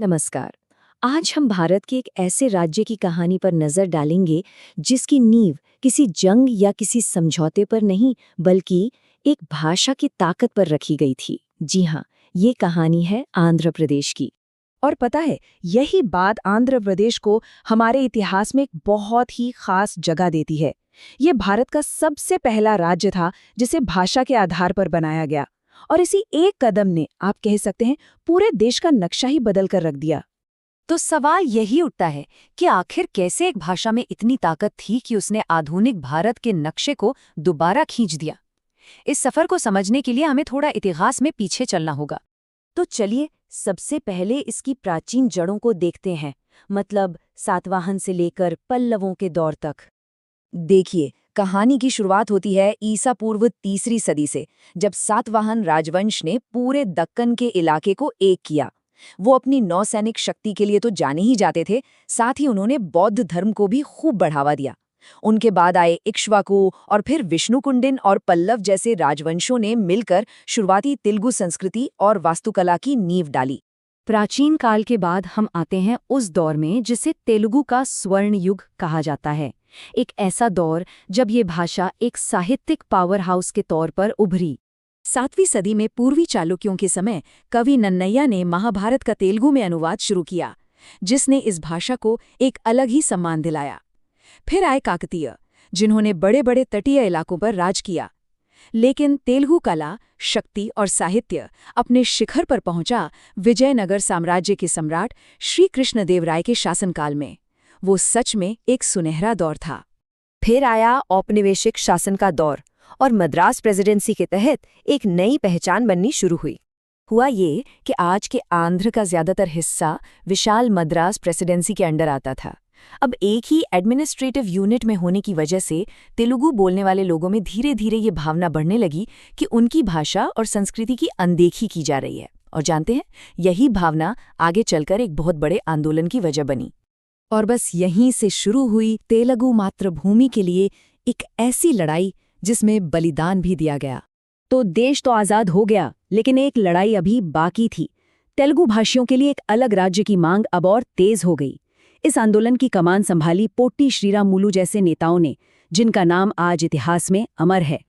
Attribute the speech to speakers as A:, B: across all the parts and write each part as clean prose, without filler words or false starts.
A: नमस्कार। आज हम भारत के एक ऐसे राज्य की कहानी पर नजर डालेंगे जिसकी नींव किसी जंग या किसी समझौते पर नहीं बल्कि एक भाषा की ताकत पर रखी गई थी। जी हाँ, ये कहानी है आंध्र प्रदेश की।
B: और पता है, यही बात आंध्र प्रदेश को हमारे इतिहास में एक बहुत ही खास जगह देती है। ये भारत का सबसे पहला राज्य था जिसे भाषा के आधार पर बनाया गया, और इसी एक कदम ने, आप कह सकते हैं, पूरे देश का नक्शा ही बदल कर रख दिया।
C: तो सवाल यही उठता है कि आखिर कैसे एक भाषा में इतनी ताकत थी कि उसने आधुनिक भारत के नक्शे को दोबारा खींच दिया। इस सफर को समझने के लिए हमें थोड़ा इतिहास में पीछे चलना होगा।
B: तो चलिए सबसे पहले इसकी प्राचीन जड़ों को देखते हैं, मतलब सातवाहन से लेकर पल्लवों के दौर तक। देखिए, कहानी की शुरुआत होती है ईसा पूर्व 3री सदी से, जब सातवाहन राजवंश ने पूरे दक्कन के इलाके को एक किया। वो अपनी नौसैनिक शक्ति के लिए तो जाने ही जाते थे, साथ ही उन्होंने बौद्ध धर्म को भी खूब बढ़ावा दिया। उनके बाद आए इक्ष्वाकु और फिर विष्णुकुंडिन और पल्लव जैसे राजवंशों ने मिलकर शुरुआती तेलुगु संस्कृति और वास्तुकला की नींव डाली।
C: प्राचीन काल के बाद हम आते हैं उस दौर में जिसे तेलुगु का स्वर्ण युग कहा जाता है। एक ऐसा दौर जब ये भाषा एक साहित्यिक पावर हाउस के तौर पर उभरी। 7वीं सदी में पूर्वी चालुक्यों के समय कवि नन्नैया ने महाभारत का तेलुगु में अनुवाद शुरू किया, जिसने इस भाषा को एक अलग ही सम्मान दिलाया। फिर आए काकतीय, जिन्होंने बड़े बड़े तटीय इलाकों पर राज किया। लेकिन तेलुगु कला, शक्ति और साहित्य अपने शिखर पर पहुंचा विजयनगर साम्राज्य के सम्राट श्री कृष्णदेवराय के शासनकाल में। वो सच में एक सुनहरा दौर था।
A: फिर आया औपनिवेशिक शासन का दौर और मद्रास प्रेसिडेंसी के तहत एक नई पहचान बननी शुरू हुई। हुआ ये कि आज के आंध्र का ज्यादातर हिस्सा विशाल मद्रास प्रेसिडेंसी के अंडर आता था। अब एक ही एडमिनिस्ट्रेटिव यूनिट में होने की वजह से तेलुगु बोलने वाले लोगों में धीरे धीरे ये भावना बढ़ने लगी कि उनकी भाषा और संस्कृति की अनदेखी की जा रही है। और जानते हैं, यही भावना आगे चलकर एक बहुत बड़े आंदोलन की वजह बनी।
B: और बस यहीं से शुरू हुई तेलुगु मातृभूमि के लिए एक ऐसी लड़ाई जिसमें बलिदान भी दिया गया। तो देश तो आज़ाद हो गया, लेकिन एक लड़ाई अभी बाकी थी। तेलुगु भाषियों के लिए एक अलग राज्य की मांग अब और तेज हो गई। इस आंदोलन की कमान संभाली पोट्टी श्रीरामुलु जैसे नेताओं ने, जिनका नाम आज इतिहास में अमर है।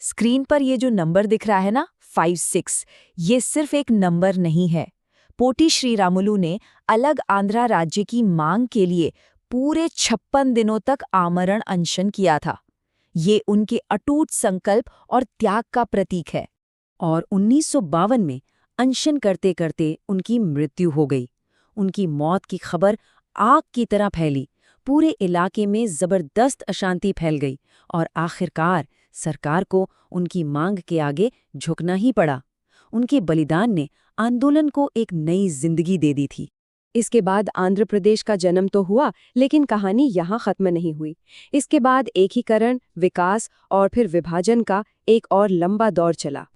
B: स्क्रीन पर ये जो नंबर दिख रहा है ना, 56, ये सिर्फ एक नंबर नहीं है। पोट्टी श्रीरामुलु ने अलग आंध्रा राज्य की मांग के लिए पूरे 56 दिनों तक आमरण अनशन किया था। ये उनके अटूट संकल्प और त्याग का प्रतीक है। और 1952 में अनशन करते करते उनकी मृत्यु हो गई। उनकी मौत की खबर आग की तरह फैली, पूरे इलाके में जबरदस्त अशांति फैल गई और आखिरकार सरकार को उनकी मांग के आगे झुकना ही पड़ा। उनके बलिदान ने आंदोलन को एक नई जिंदगी दे दी थी। इसके बाद आंध्र प्रदेश का जन्म तो हुआ, लेकिन कहानी यहाँ खत्म नहीं हुई। इसके बाद एकीकरण, विकास और फिर विभाजन का एक और लंबा दौर चला।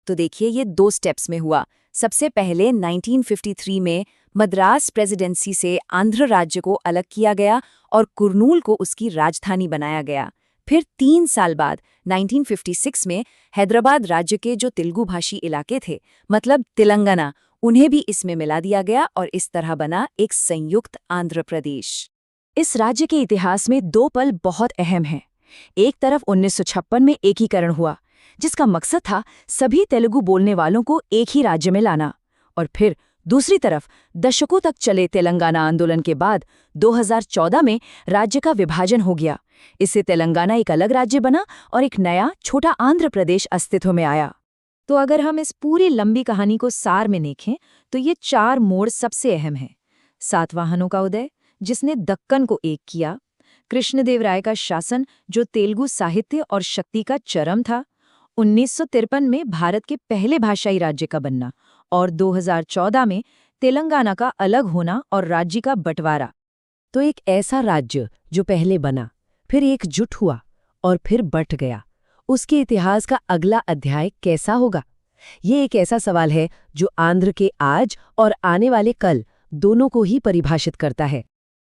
A: तो देखिए, ये 2 स्टेप्स में हुआ। सबसे पहले 1953 में मद्रास प्रेसिडेंसी से आंध्र राज्य को अलग किया गया और कुर्नूल को उसकी राजधानी बनाया गया। फिर 3 साल बाद 1956 में हैदराबाद राज्य के जो तेलुगु भाषी इलाके थे, मतलब तेलंगाना, उन्हें भी इसमें मिला दिया गया और इस तरह बना एक संयुक्त आंध्र प्रदेश। इस राज्य के इतिहास में 2 पल बहुत अहम हैं। एक तरफ 1956 में एकीकरण हुआ, जिसका मकसद था सभी तेलुगु बोलने वालों को एक ही राज्य में लाना। और फिर दूसरी तरफ दशकों तक चले तेलंगाना आंदोलन के बाद 2014 में राज्य का विभाजन हो गया। इससे तेलंगाना एक अलग राज्य बना और एक नया छोटा आंध्र प्रदेश अस्तित्व में आया। तो अगर हम इस पूरी लंबी कहानी को सार में देखें तो ये 4 मोड़ सबसे अहम हैं। सातवाहनों का उदय, जिसने दक्कन को एक किया। कृष्णदेवराय का शासन, जो तेलुगु साहित्य और शक्ति का चरम था। 1953 में भारत के पहले भाषाई राज्य का बनना और 2014 में तेलंगाना का अलग होना और राज्य का बंटवारा। तो एक ऐसा राज्य जो पहले बना, फिर एकजुट हुआ और फिर बंट गया, उसके इतिहास का अगला अध्याय कैसा होगा? ये एक ऐसा सवाल है जो आंध्र के आज और आने वाले कल दोनों को ही परिभाषित करता है।